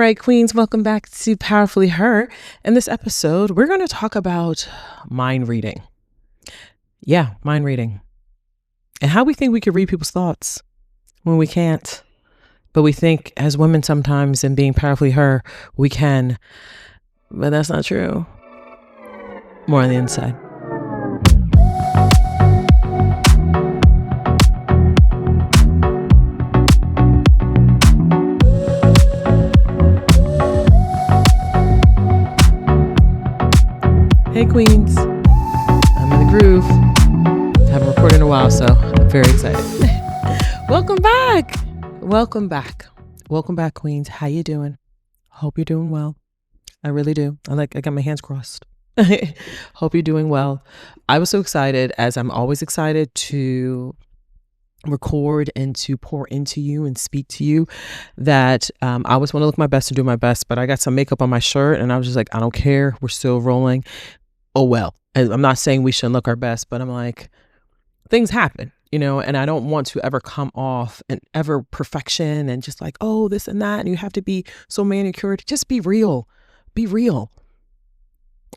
right, Queens, welcome back to Powerfully Her. In this episode, we're going to talk about mind reading. Yeah, mind reading. And how we think we can read people's thoughts when we can't. But we think as women sometimes, in being powerfully her, we can. But that's not true. More on the inside. Hey Queens, I'm in the groove. Haven't recorded in a while, so I'm very excited. Welcome back. Welcome back. Welcome back, Queens. How you doing? Hope you're doing well. I really do. I got my hands crossed. Hope you're doing well. I was so excited, as I'm always excited, to record and to pour into you and speak to you, that I always want to look my best and do my best, but I got some makeup on my shirt and I was just like, I don't care. We're still rolling. Oh, well, I'm not saying we shouldn't look our best, but I'm like, things happen, and I don't want to ever come off and ever perfection and just like, oh, this and that. And you have to be so manicured. Just be real. Be real.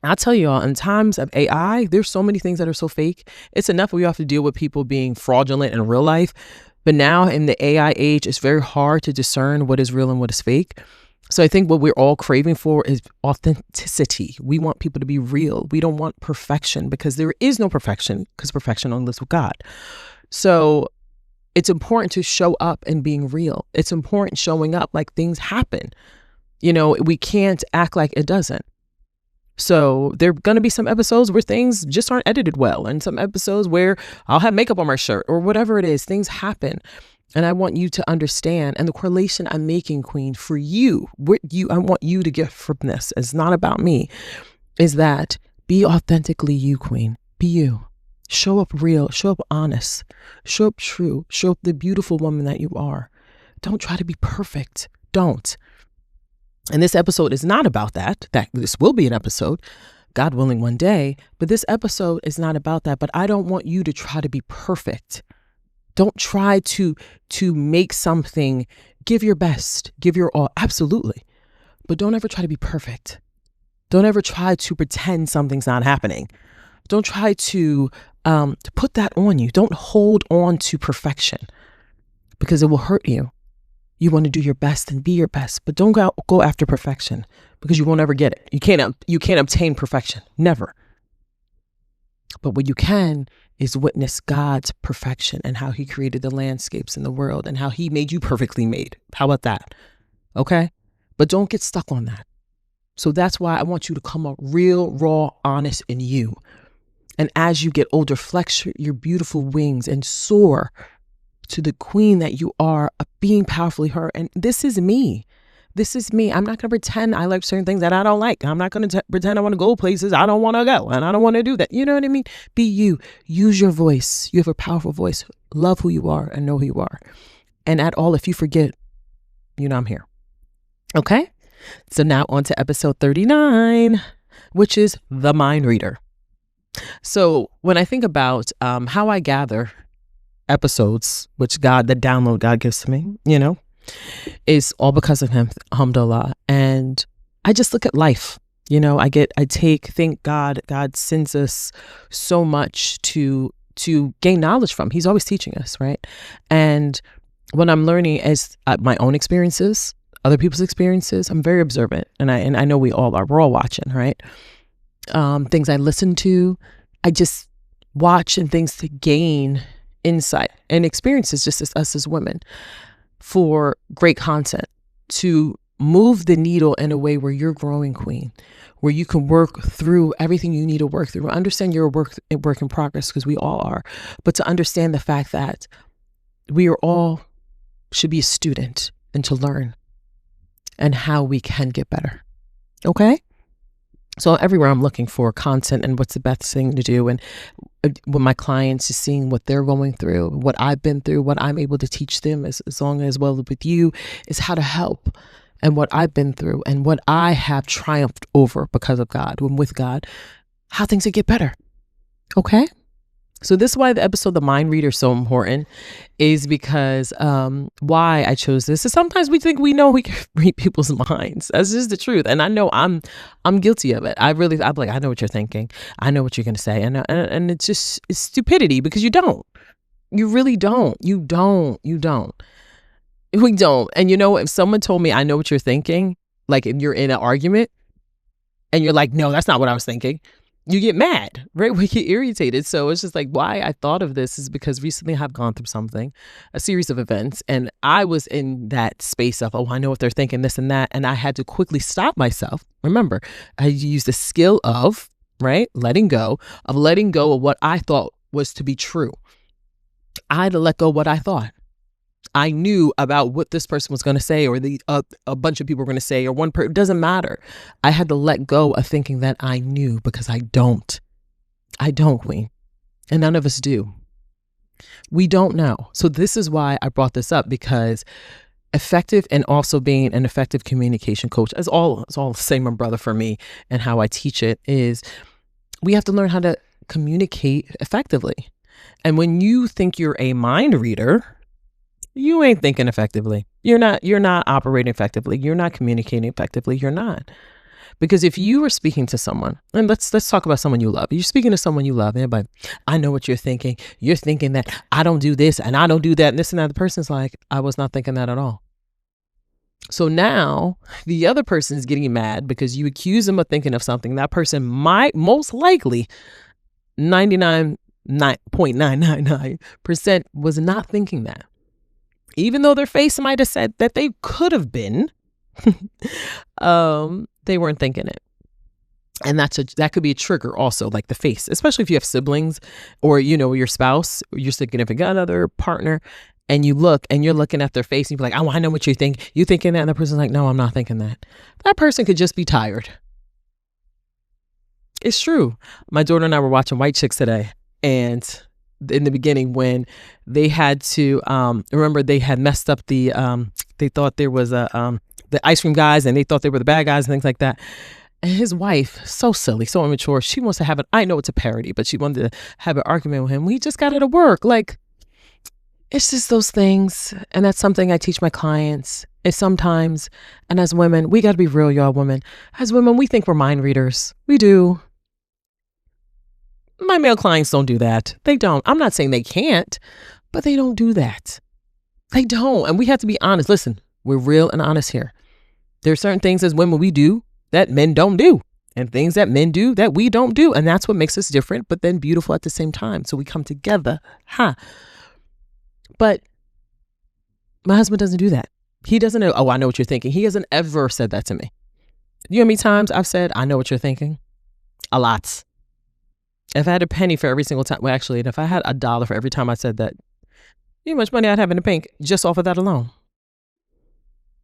I'll tell you all, in times of AI, there's so many things that are so fake. It's enough we have to deal with people being fraudulent in real life. But now in the AI age, it's very hard to discern what is real and what is fake. So I think what we're all craving for is authenticity. We want people to be real. We don't want perfection, because there is no perfection, because perfection only lives with God. So it's important to show up and being real. It's important showing up like things happen. We can't act like it doesn't. So there are going to be some episodes where things just aren't edited well, and some episodes where I'll have makeup on my shirt or whatever it is. Things happen. And I want you to understand, and the correlation I'm making, Queen, for you, I want you to get from this, it's not about me, is that be authentically you, Queen. Be you. Show up real, show up honest, show up true, show up the beautiful woman that you are. Don't try to be perfect. Don't. And this episode is not about that. This will be an episode, God willing, one day, but this episode is not about that. But I don't want you to try to be perfect. Don't try to make something, give your best, give your all, absolutely. But don't ever try to be perfect. Don't ever try to pretend something's not happening. Don't try to put that on you. Don't hold on to perfection, because it will hurt you. You want to do your best and be your best, but don't go after perfection, because you won't ever get it. You can't obtain perfection, never. But what you can is witness God's perfection and how he created the landscapes in the world and how he made you perfectly made. How about that? Okay? But don't get stuck on that. So that's why I want you to come up real, raw, honest in you. And as you get older, flex your beautiful wings and soar to the queen that you are, being powerfully her. And this is me. This is me. I'm not going to pretend I like certain things that I don't like. I'm not going to pretend I want to go places I don't want to go, and I don't want to do that. You know what I mean? Be you. Use your voice. You have a powerful voice. Love who you are and know who you are. And at all, if you forget, I'm here. Okay? So now on to episode 39, which is the mind reader. So when I think about how I gather episodes, which the download God gives to me, is all because of him, alhamdulillah. And I just look at life, think God sends us so much to gain knowledge from. He's always teaching us, right? And when I'm learning as my own experiences, other people's experiences, I'm very observant, and I know we all are. We're all watching, right? Things I listen to, I just watch, and things to gain insight and experiences, just as us as women, for great content, to move the needle in a way where you're growing, Queen, where you can work through everything you need to work through. Understand you're a work in progress, because we all are, but to understand the fact that we are all should be a student and to learn and how we can get better. Okay? So everywhere I'm looking for content and what's the best thing to do. And with my clients, just seeing what they're going through, what I've been through, what I'm able to teach them as long as well with you is how to help, and what I've been through and what I have triumphed over because of God, when with God, how things will get better. Okay? So this is why the episode The Mind Reader is so important, is because why I chose this is sometimes we think we know we can read people's minds. That's just the truth. And I know I'm guilty of it. I'm like, I know what you're thinking. I know what you're going to say. And it's just, it's stupidity, because you don't. You really don't. You don't. We don't. And if someone told me I know what you're thinking, like if you're in an argument and you're like, no, that's not what I was thinking, you get mad, right? We get irritated. So it's just like, why I thought of this is because recently I've gone through something, a series of events, and I was in that space of, I know what they're thinking, this and that. And I had to quickly stop myself. Remember, I used the skill of, right, letting go of what I thought was to be true. I had to let go of what I thought. I knew about what this person was going to say, or a bunch of people were going to say, or one person. It doesn't matter. I had to let go of thinking that I knew, because I don't. I don't, Queen. And none of us do. We don't know. So this is why I brought this up, because effective, and also being an effective communication coach, it's all the same umbrella for me, and how I teach it is we have to learn how to communicate effectively. And when you think you're a mind reader, you ain't thinking effectively. You're not operating effectively. You're not communicating effectively. You're not. Because if you are speaking to someone, and let's talk about someone you love. You're speaking to someone you love, and everybody, I know what you're thinking. You're thinking that I don't do this and I don't do that and this and that. The person's like, I was not thinking that at all. So now the other person is getting mad because you accuse them of thinking of something. That person might, most likely, 99.999% was not thinking that. Even though their face might have said that they could have been, they weren't thinking it. And that could be a trigger also, like the face, especially if you have siblings, or, your spouse, or your significant other, partner, and you're looking at their face and you're like, oh, I know what you think. You thinking that? And the person's like, no, I'm not thinking that. That person could just be tired. It's true. My daughter and I were watching White Chicks today, and in the beginning, when they had to remember, they had messed up the they thought there was the ice cream guys, and they thought they were the bad guys and things like that. And his wife, so silly, so immature, she wants to have I know it's a parody, but she wanted to have an argument with him. We just got it to work. Like, it's just those things. And that's something I teach my clients, is sometimes, and as women, we got to be real, y'all. Women, as women, we think we're mind readers. We do. My male clients don't do that. They don't. I'm not saying they can't, but they don't do that. They don't. And we have to be honest. Listen, we're real and honest here. There are certain things as women we do that men don't do, and things that men do that we don't do. And that's what makes us different, but then beautiful at the same time. So we come together. But my husband doesn't do that. He doesn't know, I know what you're thinking. He hasn't ever said that to me. You know how many times I've said, I know what you're thinking? A lot. If I had a penny for every single time, well, actually, if I had $1 for every time I said that, you know how much money I'd have in the bank just off of that alone.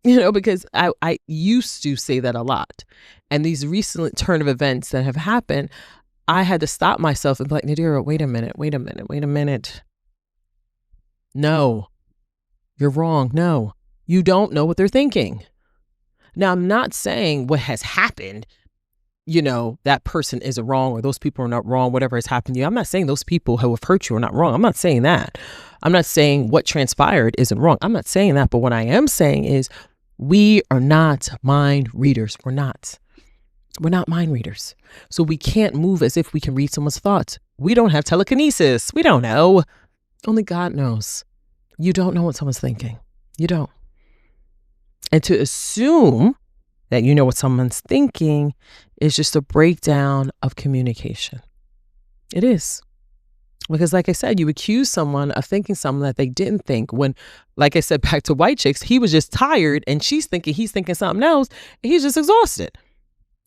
Because I used to say that a lot. And these recent turn of events that have happened, I had to stop myself and be like, Nadira, wait a minute. No, you're wrong. No, you don't know what they're thinking. Now, I'm not saying what has happened, that person is wrong, or those people are not wrong, whatever has happened to you. I'm not saying those people who have hurt you are not wrong. I'm not saying that. I'm not saying what transpired isn't wrong. I'm not saying that. But what I am saying is we are not mind readers. We're not mind readers. So we can't move as if we can read someone's thoughts. We don't have telekinesis. We don't know. Only God knows. You don't know what someone's thinking. You don't. And to assume that you know what someone's thinking is just a breakdown of communication. It is. Because like I said, you accuse someone of thinking something that they didn't think, when, like I said, back to White Chicks, he was just tired and he's thinking something else, and he's just exhausted.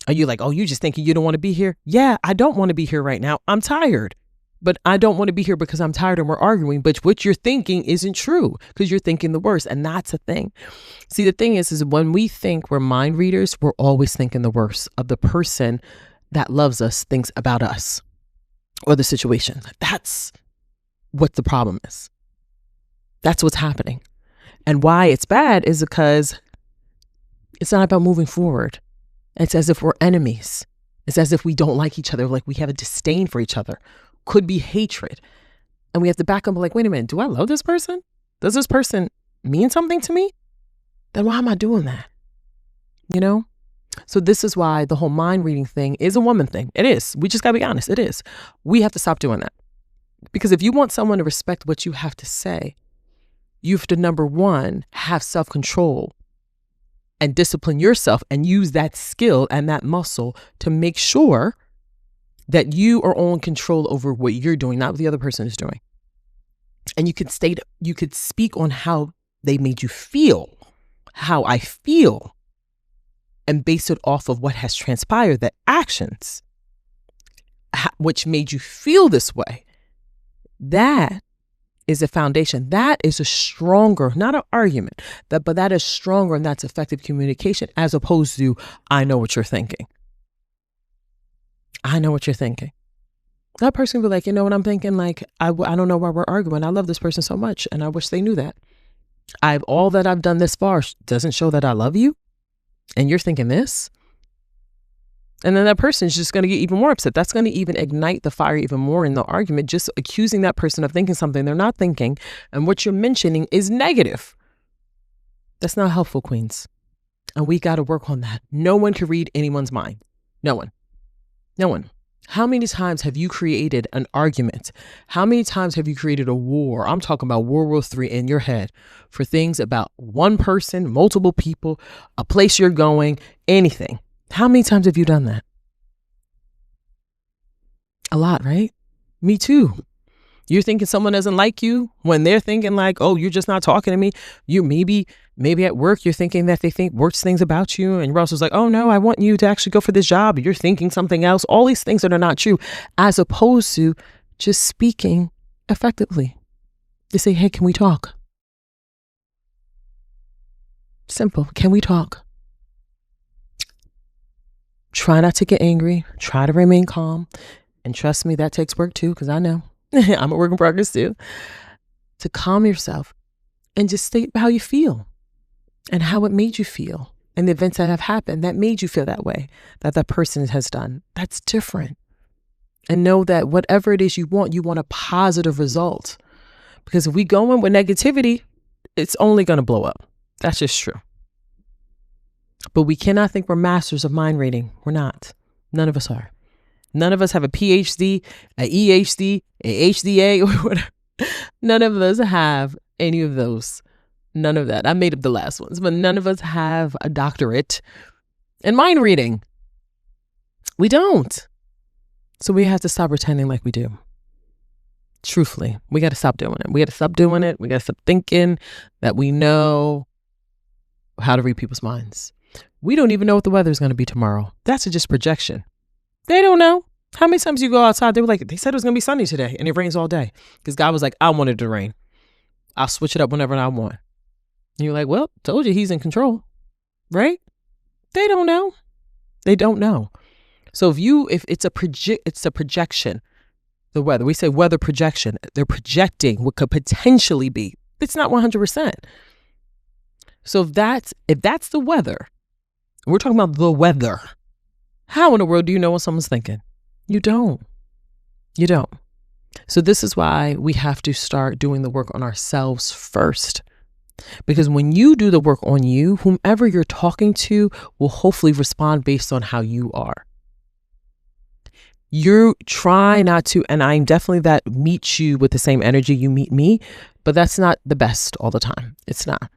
Are you like, oh, you just thinking you don't want to be here? Yeah, I don't want to be here right now. I'm tired. But I don't want to be here because I'm tired and we're arguing. But what you're thinking isn't true, because you're thinking the worst. And that's a thing. See, the thing is when we think we're mind readers, we're always thinking the worst of the person that loves us thinks about us or the situation. That's what the problem is. That's what's happening. And why it's bad is because it's not about moving forward. It's as if we're enemies. It's as if we don't like each other, like we have a disdain for each other. Could be hatred. And we have to back up like, wait a minute, do I love this person? Does this person mean something to me? Then why am I doing that? You know? So this is why the whole mind reading thing is a woman thing. It is. We just got to be honest. It is. We have to stop doing that. Because if you want someone to respect what you have to say, you have to, number one, have self-control and discipline yourself and use that skill and that muscle to make sure that you are all in control over what you're doing, not what the other person is doing. And you could speak on how they made you feel, how I feel, and base it off of what has transpired, the actions, which made you feel this way. That is a foundation. That is a stronger, not an argument, but that is stronger, and that's effective communication, as opposed to, I know what you're thinking. I know what you're thinking. That person will be like, you know what I'm thinking? Like, I don't know why we're arguing. I love this person so much, and I wish they knew that. All that I've done this far doesn't show that I love you, and you're thinking this. And then that person's just going to get even more upset. That's going to even ignite the fire even more in the argument, just accusing that person of thinking something they're not thinking, and what you're mentioning is negative. That's not helpful, queens. And we got to work on that. No one can read anyone's mind. No one. No one. How many times have you created an argument? How many times have you created a war? I'm talking about World War III in your head for things about one person, multiple people, a place you're going, anything. How many times have you done that? A lot, right? Me too. You're thinking someone doesn't like you when they're thinking like, oh, you're just not talking to me. You maybe at work, you're thinking that they think worse things about you. And Russell's like, oh no, I want you to actually go for this job. You're thinking something else. All these things that are not true, as opposed to just speaking effectively. They say, hey, can we talk? Simple. Can we talk? Try not to get angry. Try to remain calm. And trust me, that takes work too, because I know. I'm a work in progress too. To calm yourself and just state how you feel and how it made you feel and the events that have happened that made you feel that way, that person has done. That's different. And know that whatever it is you want a positive result. Because if we go in with negativity, it's only going to blow up. That's just true. But we cannot think we're masters of mind reading. We're not. None of us are. None of us have a PhD, a EHD, a HDA, or whatever. None of us have any of those. None of that. I made up the last ones, but none of us have a doctorate in mind reading. We don't. So we have to stop pretending like we do. Truthfully, we got to stop doing it. We got to stop doing it. We got to stop thinking that we know how to read people's minds. We don't even know what the weather is going to be tomorrow. That's just projection. They don't know. How many times you go outside, they said it was going to be sunny today and it rains all day. Because God was like, I want it to rain. I'll switch it up whenever I want. And you're like, well, told you he's in control, right? They don't know. They don't know. So if it's a projection, the weather, we say weather projection, they're projecting what could potentially be. It's not 100%. So if that's the weather, we're talking about the weather. How in the world do you know what someone's thinking? You don't. You don't. So this is why we have to start doing the work on ourselves first. Because when you do the work on you, whomever you're talking to will hopefully respond based on how you are. You try not to, and I'm definitely that meet you with the same energy you meet me, but that's not the best all the time. It's not.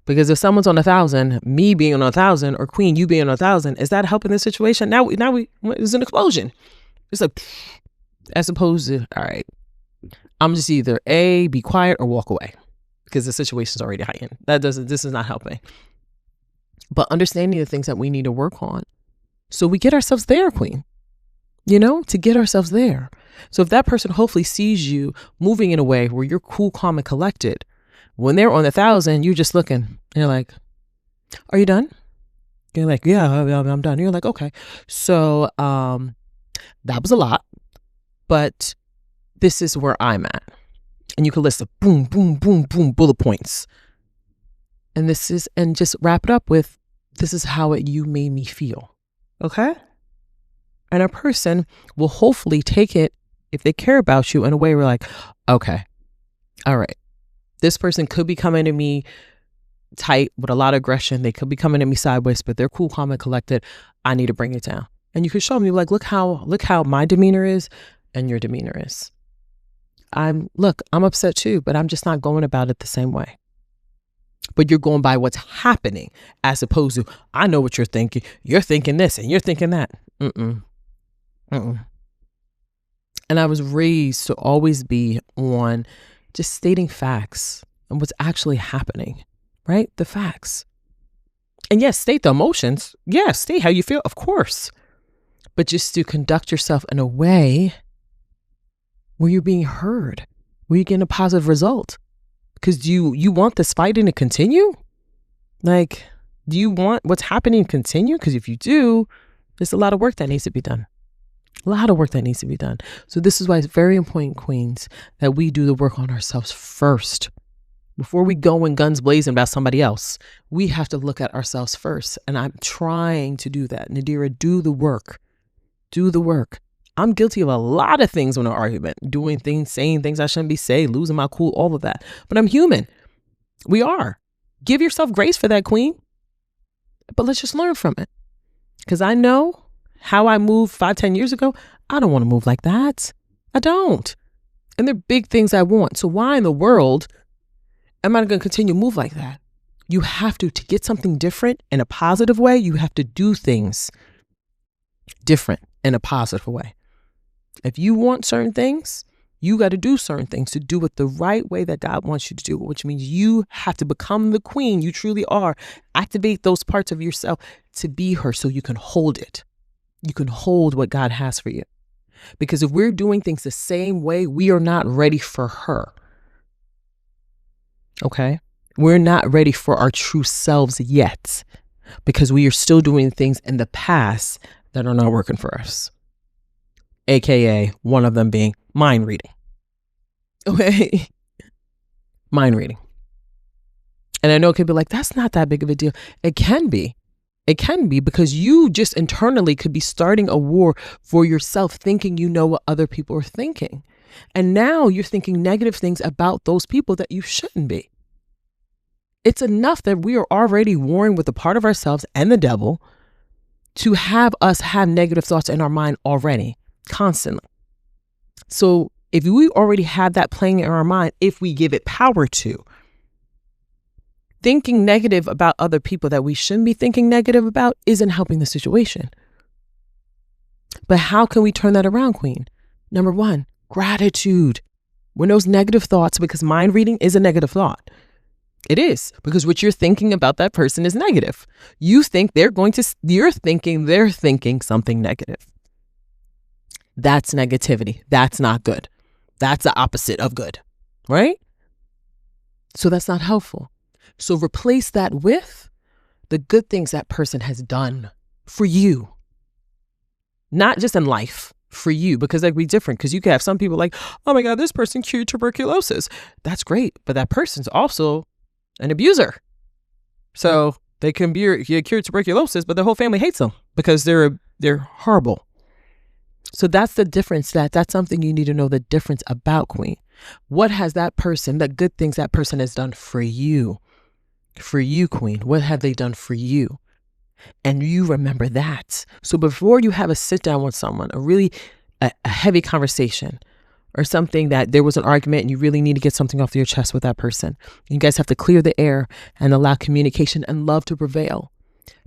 Because if someone's on 1,000, me being on 1,000, or Queen, you being on 1,000, is that helping the situation? Now it's an explosion. It's like, as opposed to, all right, I'm just either A, be quiet or walk away because the situation's already heightened. This is not helping. But understanding the things that we need to work on. So we get ourselves there, Queen, to get ourselves there. So if that person hopefully sees you moving in a way where you're cool, calm, and collected, when they're on 1,000, you're just looking. And you're like, are you done? You're like, yeah, I'm done. You're like, okay. So that was a lot, but this is where I'm at. And you can list a boom, boom, boom, boom, bullet points. And just wrap it up with, this is how you made me feel. Okay? And a person will hopefully take it if they care about you in a way where like, okay, all right, this person could be coming to me tight with a lot of aggression. They could be coming at me sideways, but they're cool, calm, and collected. I need to bring it down. And you could show me like, look how my demeanor is and your demeanor is. I'm upset too, but I'm just not going about it the same way. But you're going by what's happening as opposed to, I know what you're thinking. You're thinking this and you're thinking that. And I was raised to always be on just stating facts and what's actually happening, right? The facts. And yes, state the emotions. Yes, state how you feel, of course. But just to conduct yourself in a way where you're being heard, where you're getting a positive result. Because do you want this fighting to continue? Like, do you want what's happening to continue? Because if you do, there's a lot of work that needs to be done. A lot of work that needs to be done. So this is why it's very important, queens, that we do the work on ourselves first. Before we go in guns blazing about somebody else, we have to look at ourselves first. And I'm trying to do that. Nadira, do the work. Do the work. I'm guilty of a lot of things in an argument, doing things, saying things I shouldn't be saying, losing my cool, all of that. But I'm human. We are. Give yourself grace for that, queen. But let's just learn from it. Because I know how I moved 5-10 years ago. I don't want to move like that. I don't. And they're big things I want. So why in the world am I going to continue to move like that? You have to get something different in a positive way. You have to do things different in a positive way. If you want certain things, you got to do certain things to do it the right way that God wants you to do it, which means you have to become the queen you truly are. Activate those parts of yourself to be her so you can hold it. You can hold what God has for you. Because if we're doing things the same way, we are not ready for her. Okay? We're not ready for our true selves yet because we are still doing things in the past that are not working for us. AKA one of them being mind reading. Okay? Mind reading. And I know it could be like, that's not that big of a deal. It can be. It can be because you just internally could be starting a war for yourself, thinking you know what other people are thinking. And now you're thinking negative things about those people that you shouldn't be. It's enough that we are already warring with a part of ourselves and the devil to have us have negative thoughts in our mind already, constantly. So if we already have that playing in our mind, if we give it power to, thinking negative about other people that we shouldn't be thinking negative about isn't helping the situation. But how can we turn that around, queen? Number one, gratitude. When those negative thoughts, because mind reading is a negative thought. It is, because what you're thinking about that person is negative. You think you're thinking they're thinking something negative. That's negativity. That's not good. That's the opposite of good, right? So that's not helpful. So replace that with the good things that person has done for you. Not just in life, for you, because that could be different. Because you could have some people like, oh my God, this person cured tuberculosis. That's great. But that person's also an abuser. So they can cure tuberculosis, but their whole family hates them because they're horrible. So that's the difference. That's something you need to know the difference about, queen. What has that person, the good things that person has done for you? For you, queen. What have they done for you? And you remember that. So before you have a sit down with someone, a heavy conversation, or something that there was an argument and you really need to get something off your chest with that person, you guys have to clear the air and allow communication and love to prevail.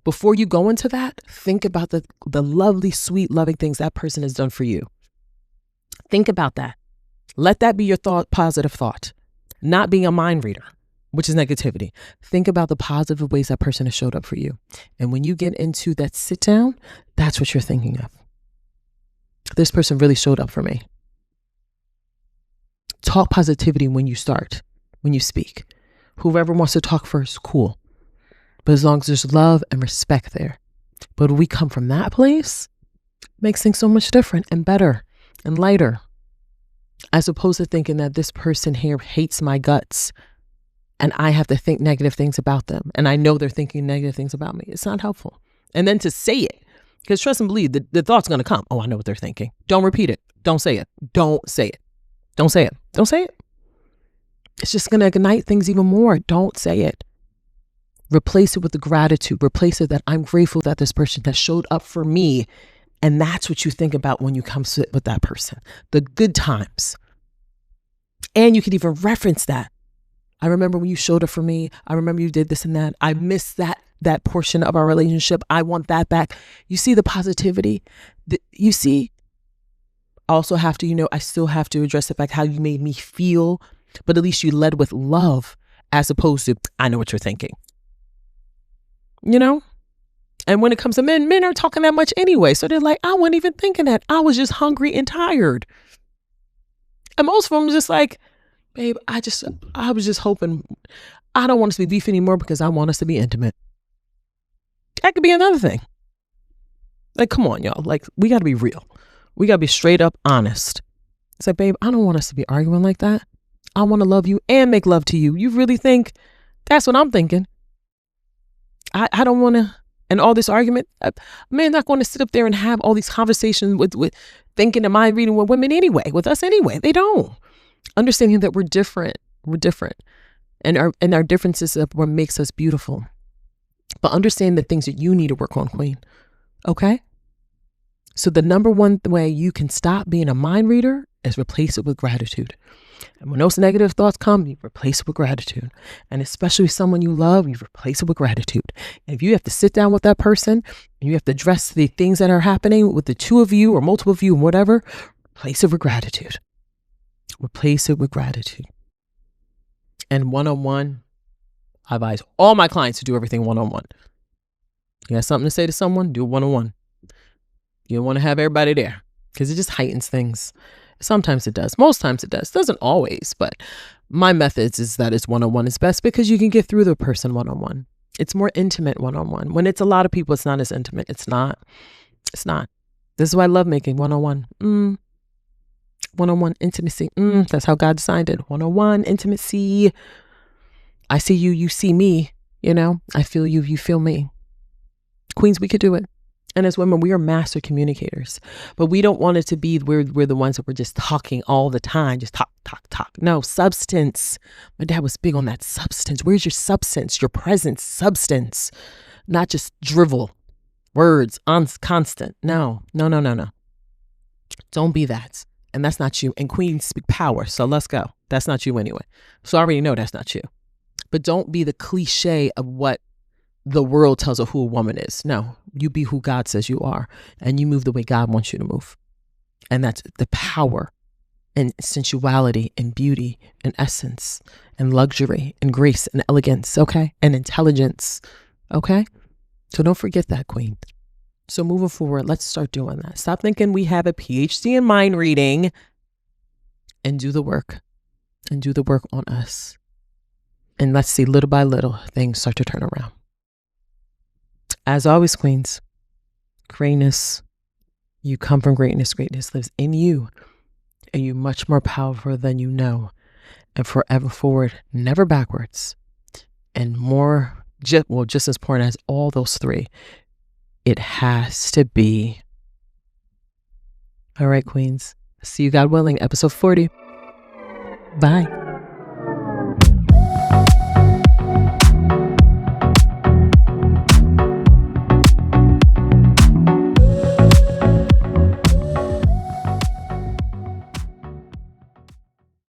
Before you go into that, think about the lovely, sweet, loving things that person has done for you. Think about that. Let that be your positive thought, not being a mind reader, which is negativity. Think about the positive ways that person has showed up for you. And when you get into that sit down, that's what you're thinking of. This person really showed up for me. Talk positivity when you speak. Whoever wants to talk first, cool. But as long as there's love and respect there. But when we come from that place, it makes things so much different and better and lighter. As opposed to thinking that this person here hates my guts and I have to think negative things about them. And I know they're thinking negative things about me. It's not helpful. And then to say it, because trust and believe, the thought's going to come. Oh, I know what they're thinking. Don't repeat it. Don't say it. Don't say it. Don't say it. Don't say it. It's just going to ignite things even more. Don't say it. Replace it with the gratitude. Replace it that I'm grateful that this person has showed up for me. And that's what you think about when you come sit with that person. The good times. And you could even reference that. I remember when you showed up for me. I remember you did this and that. I missed that portion of our relationship. I want that back. You see the positivity? You see? I also have to, I still have to address the fact how you made me feel. But at least you led with love as opposed to, I know what you're thinking. And when it comes to men aren't talking that much anyway. So they're like, I wasn't even thinking that. I was just hungry and tired. And most of them just like, babe, I was just hoping, I don't want us to be beef anymore because I want us to be intimate. That could be another thing. Like, come on, y'all. Like, we got to be real. We got to be straight up honest. It's like, babe, I don't want us to be arguing like that. I want to love you and make love to you. You really think that's what I'm thinking? I don't want to, and all this argument, a man's not going to sit up there and have all these conversations with thinking, am I reading with women anyway, with us anyway? They don't. Understanding that we're different. And our differences are what makes us beautiful. But understand the things that you need to work on, Queen. Okay? So the number one way you can stop being a mind reader is replace it with gratitude. And when those negative thoughts come, you replace it with gratitude. And especially someone you love, you replace it with gratitude. And if you have to sit down with that person and you have to address the things that are happening with the two of you or multiple of you, whatever, replace it with gratitude. Replace it with gratitude. And one-on-one, I advise all my clients to do everything one-on-one. You got something to say to someone, do it one-on-one. You don't want to have everybody there because it just heightens things. Sometimes it does. Most times it does. Doesn't always, but my methods is that it's one-on-one is best because you can get through the person one-on-one. It's more intimate one-on-one. When it's a lot of people, it's not as intimate. It's not. This is why I love making one-on-one. One-on-one intimacy. That's how God designed it. One-on-one intimacy. I see you, you see me. I feel you, you feel me. Queens, we could do it. And as women, we are master communicators, but we don't want it to be we're the ones that we're just talking all the time, just talk. No, substance. My dad was big on that substance. Where's your substance? Your presence, substance, not just drivel, words, constant. No. Don't be that. And that's not you. And queens speak power. So let's go. That's not you anyway. So I already know that's not you. But don't be the cliche of what the world tells of who a woman is. No, you be who God says you are, and you move the way God wants you to move. And that's the power and sensuality and beauty and essence and luxury and grace and elegance, okay? And intelligence, okay? So don't forget that, Queen. So moving forward, let's start doing that. Stop thinking we have a PhD in mind reading and do the work. And do the work on us. And let's see, little by little, things start to turn around. As always, queens, greatness, you come from greatness. Greatness lives in you. And you're much more powerful than you know. And forever forward, never backwards. And more, just as important as all those three, it has to be. All right, queens. See you, God willing, episode 40. Bye.